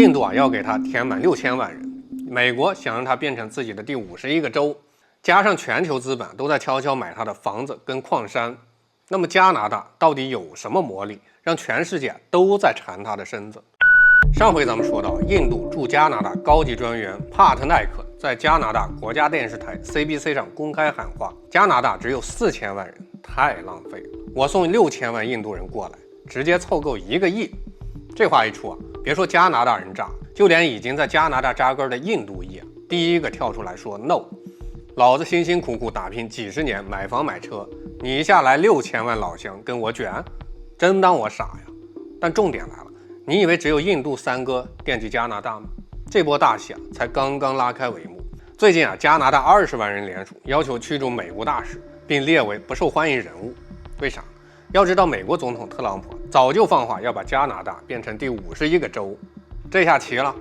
印度要给它填满6000万人，美国想让它变成自己的第51个州，加上全球资本都在悄悄买它的房子跟矿山。那么加拿大到底有什么魔力，让全世界都在馋它的身子？上回咱们说到，印度驻加拿大高级专员帕特奈克在加拿大国家电视台 CBC 上公开喊话：加拿大只有4000万人，太浪费了，我送6000万印度人过来，直接凑够1个亿。这话一出啊，别说加拿大人炸，就连已经在加拿大扎根的印度裔第一个跳出来说 no， 老子辛辛苦苦打拼几十年买房买车，你一下来6000万老乡跟我卷，真当我傻呀？但重点来了，你以为只有印度三哥惦记加拿大吗？这波大戏才刚刚拉开帷幕。最近加拿大20万人联署要求驱逐美国大使，并列为不受欢迎人物。为啥？要知道美国总统特朗普早就放话要把加拿大变成第51个州，这下齐了。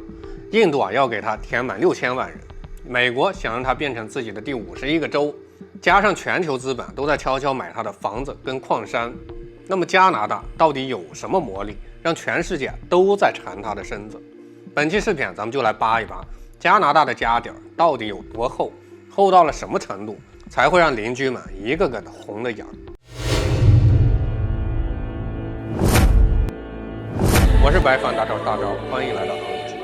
印度要给它填满6000万人，美国想让它变成自己的第51个州，加上全球资本都在悄悄买它的房子跟矿山。那么加拿大到底有什么魔力，让全世界都在馋它的身子？本期视频咱们就来扒一扒加拿大的家底儿到底有多厚，厚到了什么程度，才会让邻居们一个个的红了眼。我是白饭大招，欢迎来到航知。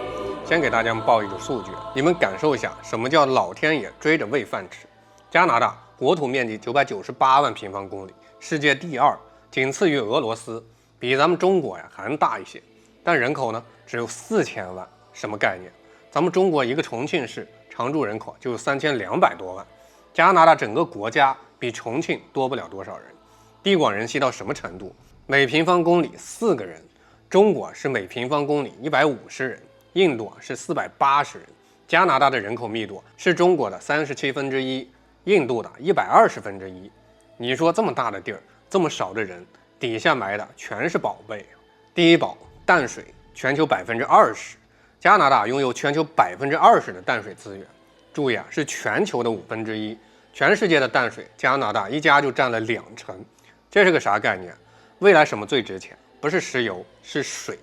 先给大家报一组数据，你们感受一下什么叫老天爷追着喂饭吃。加拿大国土面积998万平方公里，世界第2，仅次于俄罗斯，比咱们中国还大一些。但人口呢只有4000万，什么概念？咱们中国一个重庆市常住人口就有3200多万，加拿大整个国家比重庆多不了多少人。地广人稀到什么程度？每平方公里4个人。中国是每平方公里150人，印度是480人，加拿大的人口密度是中国的1/37，印度的120%。你说这么大的地儿，这么少的人，底下埋的全是宝贝。第一宝，淡水，全球20%，加拿大拥有全球20%的淡水资源。注意是全球的1/5，全世界的淡水，加拿大一家就占了2成。这是个啥概念？未来什么最值钱？不是石油，是水。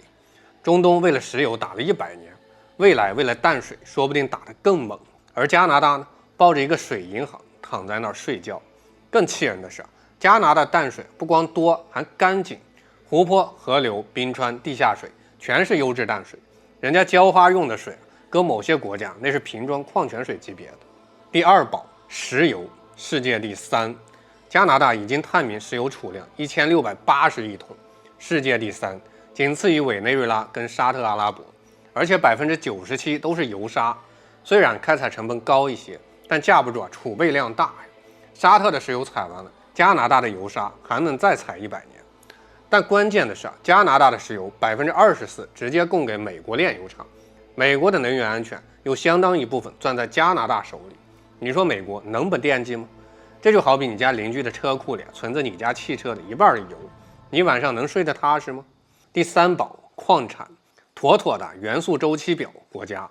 中东为了石油打了100年，未来为了淡水说不定打得更猛。而加拿大呢，抱着一个水银行躺在那儿睡觉。更气人的是，加拿大淡水不光多，还干净，湖泊、河流、冰川、地下水全是优质淡水。人家浇花用的水，搁某些国家那是瓶装矿泉水级别的。第二宝，石油，世界第3，加拿大已经探明石油储量1680亿桶。世界第3，仅次于委内瑞拉跟沙特阿拉伯，而且97%都是油砂。虽然开采成本高一些，但架不住储备量大呀。沙特的石油采完了，加拿大的油砂还能再采100年。但关键的是加拿大的石油24%直接供给美国炼油厂，美国的能源安全有相当一部分攥在加拿大手里。你说美国能不惦记吗？这就好比你家邻居的车库里存着你家汽车的1半的油。你晚上能睡得踏实吗？第3宝，矿产，妥妥的元素周期表国家。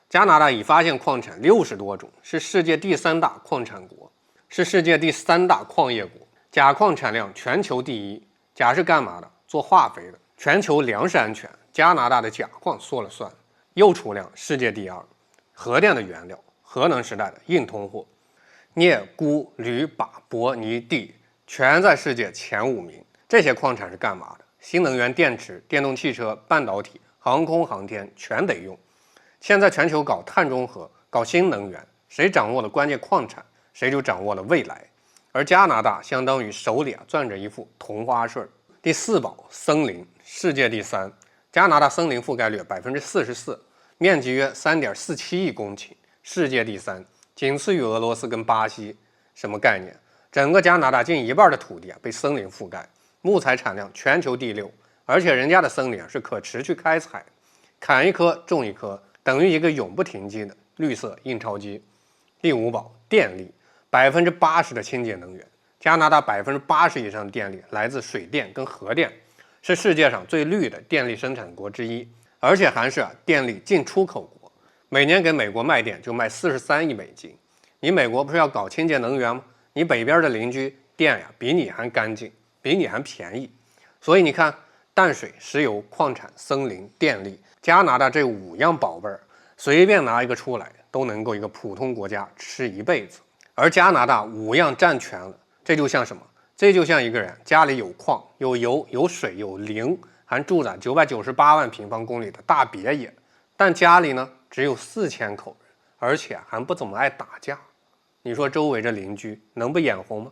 加拿大已发现矿产60多种，是世界第3大矿产国，是世界第3大矿业国。钾矿产量全球第1，钾是干嘛的？做化肥的。全球粮食安全，加拿大的钾矿说了算。铀储量世界第2，核电的原料，核能时代的硬通货。镍、钴、铝、钯、铂、镍、锑全在世界前5名。这些矿产是干嘛的？新能源电池、电动汽车、半导体、航空航天全得用。现在全球搞碳中和，搞新能源，谁掌握了关键矿产，谁就掌握了未来。而加拿大相当于手里攥着一副同花顺。第4宝，森林，世界第3，加拿大森林覆盖率44%，面积约3.47亿公顷，世界第3，仅次于俄罗斯跟巴西。什么概念？整个加拿大近1半的土地被森林覆盖。木材产量全球第6，而且人家的森林是可持续开采，砍一棵种一棵，等于一个永不停机的绿色印钞机。第5宝，电力，80%的清洁能源，加拿大80%以上的电力来自水电跟核电，是世界上最绿的电力生产国之一，而且还是电力进出口国，每年给美国卖电就卖43亿美金。你美国不是要搞清洁能源吗？你北边的邻居电比你还干净，比你还便宜。所以你看，淡水、石油、矿产、森林、电力加拿大这5样宝贝儿，随便拿一个出来，都能够一个普通国家吃一辈子。而加拿大5样占全了，这就像什么？这就像一个人家里有矿、有油、有水、有灵，还住在998万平方公里的大别野，但家里呢只有4000口人，而且还不怎么爱打架。你说周围这邻居能不眼红吗？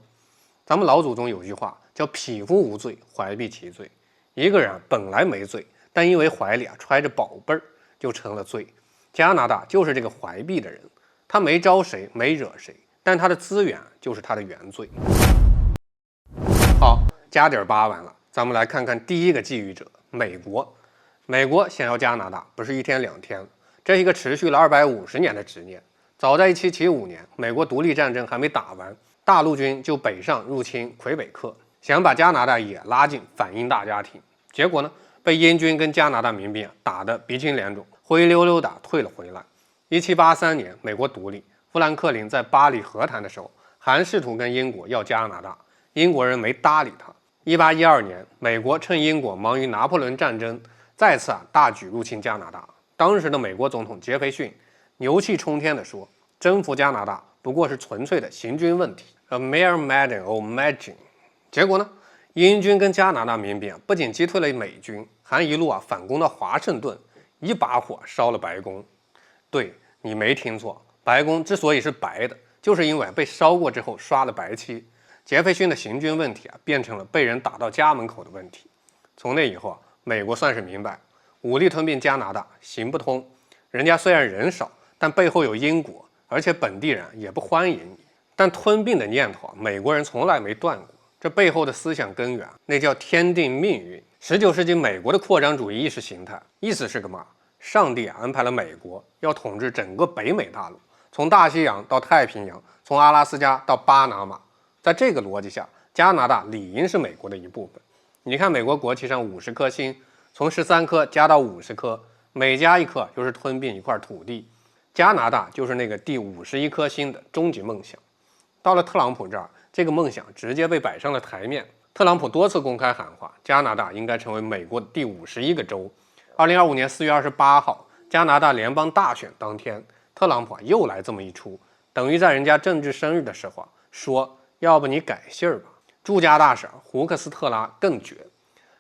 咱们老祖宗有句话叫匹夫无罪，怀璧其罪。一个人本来没罪，但因为怀里揣着宝贝儿，就成了罪。加拿大就是这个怀璧的人，他没招谁，没惹谁，但他的资源就是他的原罪。好，加点8完了，咱们来看看第一个觊觎者美国。美国想要加拿大不是1天2天，这是一个持续了250年的执念。早在1775年，美国独立战争还没打完，大陆军就北上入侵魁北克，想把加拿大也拉进反英大家庭。结果呢，被英军跟加拿大民兵打得鼻青脸肿，灰溜溜的退了回来。1783年，美国独立，富兰克林在巴黎和谈的时候，还试图跟英国要加拿大，英国人没搭理他。1812年，美国趁英国忙于拿破仑战争，再次大举入侵加拿大。当时的美国总统杰斐逊牛气冲天地说，征服加拿大不过是纯粹的行军问题 ，a mere matter of margin。结果呢，英军跟加拿大民兵不仅击退了美军，还一路反攻到华盛顿，一把火烧了白宫。对，你没听错，白宫之所以是白的，就是因为被烧过之后刷了白漆。杰斐逊的行军问题变成了被人打到家门口的问题。从那以后美国算是明白，武力吞并加拿大行不通。人家虽然人少，但背后有英国，而且本地人也不欢迎你。但吞并的念头美国人从来没断过。这背后的思想根源，那叫天定命运。19世纪美国的扩张主义意识形态，意思是个嘛？上帝安排了美国要统治整个北美大陆，从大西洋到太平洋，从阿拉斯加到巴拿马。在这个逻辑下，加拿大理应是美国的一部分。你看美国国旗上50颗星，从13颗加到50颗，每加1颗就是吞并一块土地。加拿大就是那个第51颗星的终极梦想。到了特朗普这儿，这个梦想直接被摆上了台面。特朗普多次公开喊话，加拿大应该成为美国的第51个州。2025年4月28号，加拿大联邦大选当天，特朗普又来这么一出，等于在人家政治生日的时候说，要不你改姓吧。驻加大使胡克斯特拉更绝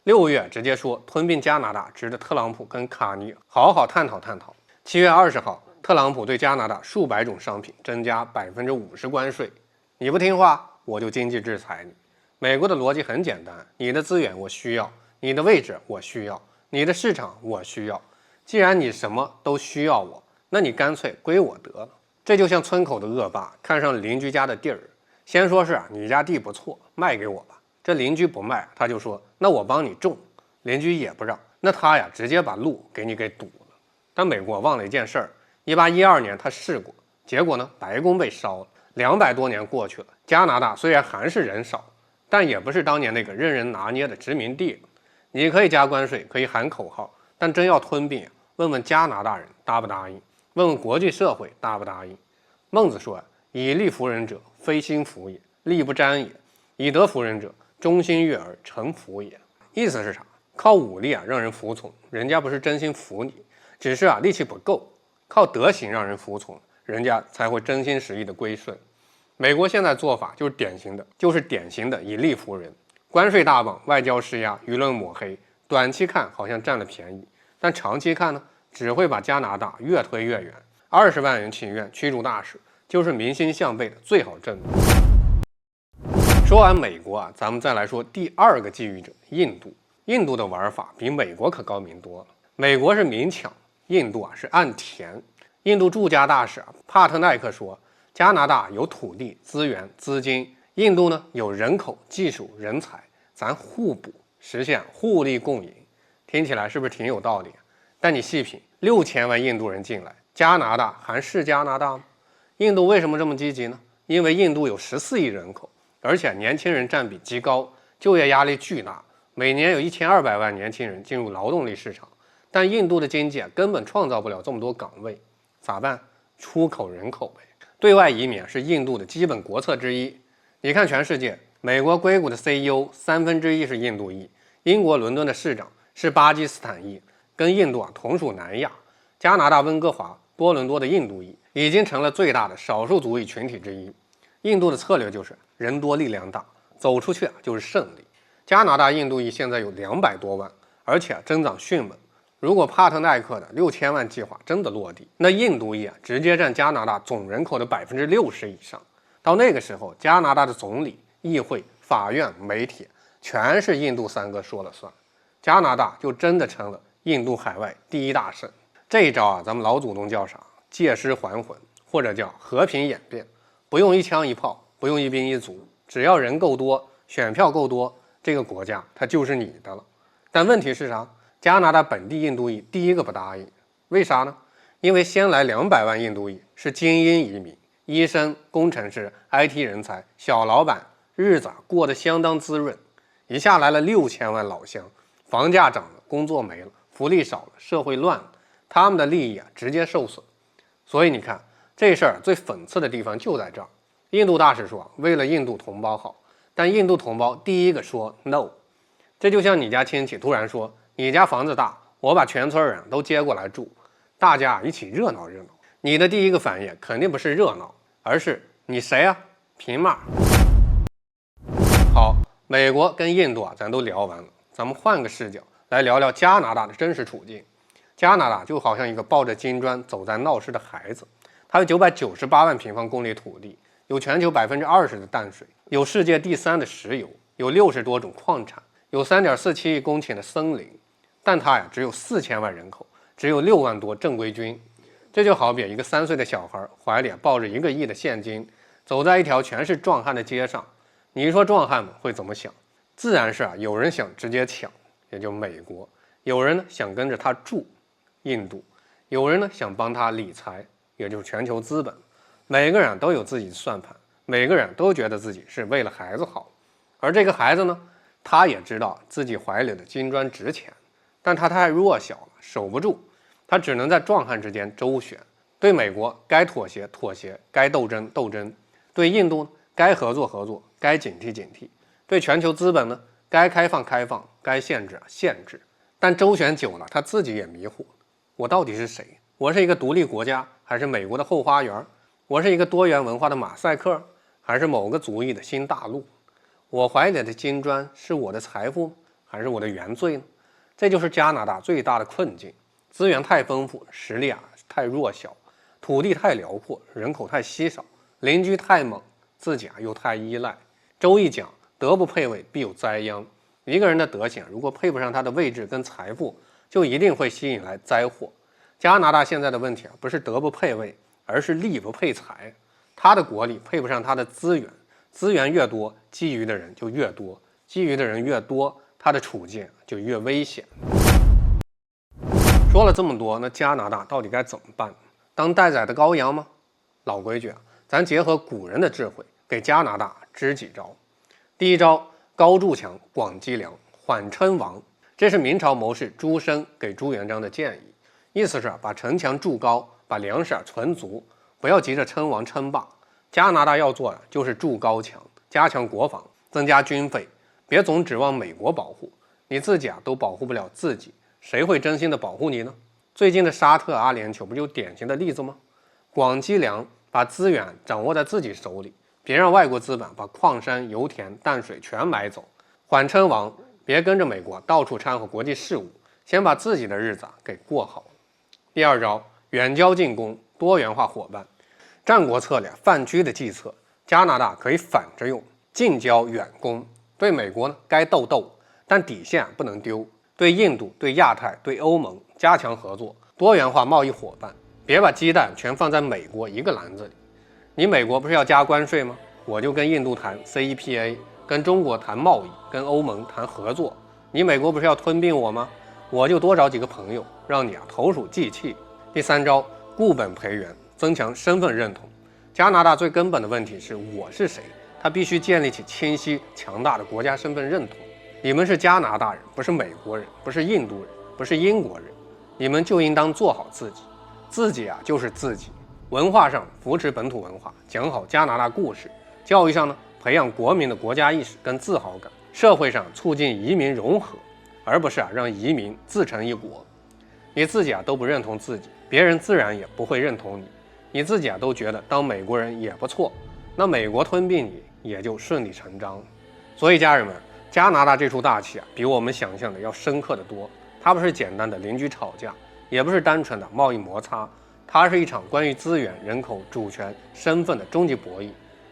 ，6月直接说吞并加拿大值得特朗普跟卡尼好好探讨探讨。7月20号，特朗普对加拿大数百种商品增加50%关税，你不听话，我就经济制裁你。美国的逻辑很简单，你的资源我需要，你的位置我需要，你的市场我需要。既然你什么都需要我，那你干脆归我得了。这就像村口的恶霸看上邻居家的地儿，先说是你家地不错，卖给我吧。这邻居不卖，他就说那我帮你种，邻居也不让，那他直接把路给你给堵了。但美国忘了一件事儿，1812年他试过，结果呢，白宫被烧了。200多年过去了，加拿大虽然还是人少，但也不是当年那个任人拿捏的殖民地了。你可以加关税，可以喊口号，但真要吞并，问问加拿大人答不答应，问问国际社会答不答应。孟子说以力服人者，非心服也；力不沾也，以德服人者，忠心悦而诚服也。意思是啥？靠武力让人服从，人家不是真心服你，只是力气不够。靠德行让人服从，人家才会真心实意的归顺。美国现在做法就是典型的以力服人，关税大棒，外交施压，舆论抹黑，短期看好像占了便宜，但长期看呢，只会把加拿大越推越远。20万人请愿驱逐大使，就是民心向背的最好证明。说完美国咱们再来说第2个觊觎者印度。印度的玩法比美国可高明多了。美国是明抢，印度是暗填。印度驻加大使帕特奈克说，加拿大有土地、资源、资金，印度呢有人口、技术、人才，咱互补，实现互利共赢。听起来是不是挺有道理？但你细品，6000万印度人进来，加拿大还是加拿大吗？印度为什么这么积极呢？因为印度有14亿人口，而且年轻人占比极高，就业压力巨大，每年有1200万年轻人进入劳动力市场。但印度的经济根本创造不了这么多岗位，咋办？出口人口呗。对外移民是印度的基本国策之一。你看全世界，美国硅谷的 CEO1/3是印度裔，英国伦敦的市长是巴基斯坦裔，跟印度同属南亚，加拿大温哥华、多伦多的印度裔已经成了最大的少数族裔群体之一。印度的策略就是人多力量大，走出去就是胜利。加拿大印度裔现在有200多万，而且增长迅猛。如果帕特奈克的6000万计划真的落地，那印度裔直接占加拿大总人口的60%以上。到那个时候，加拿大的总理、议会、法院、媒体全是印度3个说了算，加拿大就真的成了印度海外第一大省。这一招咱们老祖宗叫啥？借尸还魂，或者叫和平演变。不用一枪一炮，不用一兵一卒，只要人够多，选票够多，这个国家它就是你的了。但问题是啥？加拿大本地印度裔第一个不答应，为啥呢？因为先来200万印度裔是精英移民，医生、工程师、IT 人才、小老板，日子过得相当滋润。一下来了6000万老乡，房价涨了，工作没了，福利少了，社会乱了，他们的利益直接受损。所以你看，这事儿最讽刺的地方就在这儿。印度大使说为了印度同胞好，但印度同胞第一个说 no。 这就像你家亲戚突然说你家房子大，我把全村人都接过来住，大家一起热闹热闹。你的第一个反应肯定不是热闹，而是你谁啊？凭嘛？好，美国跟印度咱都聊完了，咱们换个视角来聊聊加拿大的真实处境。加拿大就好像一个抱着金砖走在闹市的孩子，它有998万平方公里土地，有全球20%的淡水，有世界第3的石油，有60多种矿产，有3.47亿公顷的森林，但它只有4000万人口，只有6万多正规军。这就好比一个3岁的小孩怀里抱着1个亿的现金，走在一条全是壮汉的街上，你说壮汉们会怎么想？自然是有人想直接抢，也就美国；有人呢想跟着他住，印度；有人呢想帮他理财，也就是全球资本。每个人都有自己的算盘，每个人都觉得自己是为了孩子好。而这个孩子呢，他也知道自己怀里的金砖值钱，但他太弱小了，守不住，他只能在壮汉之间周旋。对美国该妥协妥协，该斗争斗争；对印度该合作合作，该警惕警惕；对全球资本呢，该开放开放，该限制限制。但周旋久了，他自己也迷糊，我到底是谁？我是一个独立国家，还是美国的后花园？我是一个多元文化的马赛克，还是某个族裔的新大陆？我怀里的金砖是我的财富，还是我的原罪呢？这就是加拿大最大的困境：资源太丰富，实力太弱小；土地太辽阔，人口太稀少；邻居太猛，自己又太依赖。周易讲，德不配位，必有灾殃。一个人的德行如果配不上他的位置跟财富，就一定会吸引来灾祸。加拿大现在的问题不是德不配位，而是力不配财。他的国力配不上他的资源，资源越多，觊觎的人就越多，觊觎的人越多，他的处境就越危险。说了这么多，那加拿大到底该怎么办？当待宰的羔羊吗？老规矩咱结合古人的智慧，给加拿大支几招。第一招，高筑墙，广积粮，缓称王。这是明朝谋士朱升给朱元璋的建议，意思是把城墙筑高，把粮食存足，不要急着称王称霸。加拿大要做的就是筑高墙，加强国防，增加军费，别总指望美国保护，你自己都保护不了自己，谁会真心的保护你呢？最近的沙特阿联酋不就典型的例子吗？广积粮，把资源掌握在自己手里，别让外国资本把矿山、油田、淡水全买走。缓称王，别跟着美国到处掺和国际事务，先把自己的日子给过好。第二招，远交近攻，多元化伙伴。战国策略范雎的计策，加拿大可以反着用，近交远攻。对美国呢，该斗斗，但底线不能丢。对印度、对亚太、对欧盟加强合作，多元化贸易伙伴，别把鸡蛋全放在美国一个篮子里。你美国不是要加关税吗？我就跟印度谈 CEPA， 跟中国谈贸易，跟欧盟谈合作。你美国不是要吞并我吗？我就多找几个朋友，让你投鼠忌器。第三招，固本培元，增强身份认同。加拿大最根本的问题是我是谁，它必须建立起清晰强大的国家身份认同。你们是加拿大人，不是美国人，不是印度人，不是英国人，你们就应当做好自己。自己就是自己。文化上扶持本土文化，讲好加拿大故事；教育上呢，培养国民的国家意识跟自豪感；社会上促进移民融合，而不是让移民自成一国。你自己都不认同自己，别人自然也不会认同你。你自己都觉得当美国人也不错，那美国吞并你也就顺理成章了。所以家人们，加拿大这出大棋比我们想象的要深刻得多。它不是简单的邻居吵架，也不是单纯的贸易摩擦，它是一场关于资源、人口、主权、身份的终极博弈。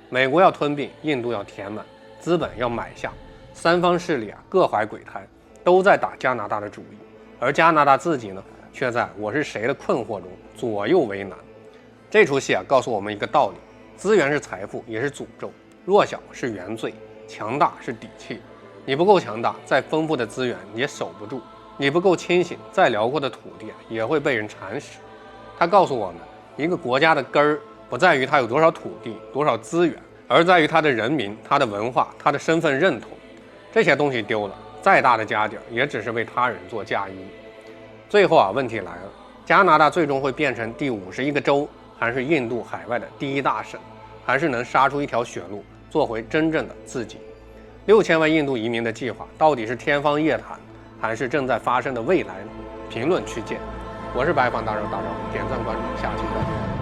美国要吞并，印度要填满，资本要买下，三方势力各怀鬼胎，都在打加拿大的主意。而加拿大自己呢，却在我是谁的困惑中左右为难。这出戏告诉我们一个道理：资源是财富，也是诅咒；弱小是原罪，强大是底气。你不够强大，再丰富的资源也守不住；你不够清醒，再辽阔的土地也会被人蚕食。它告诉我们，一个国家的根儿不在于它有多少土地、多少资源，而在于它的人民、它的文化、它的身份认同。这些东西丢了，再大的家底也只是为他人做嫁衣。最后问题来了，加拿大最终会变成第51个州，还是印度海外的第一大省，还是能杀出一条血路，做回真正的自己？6000万印度移民的计划到底是天方夜谭，还是正在发生的未来呢？评论区见。我是白房大招，点赞关注，下期再见。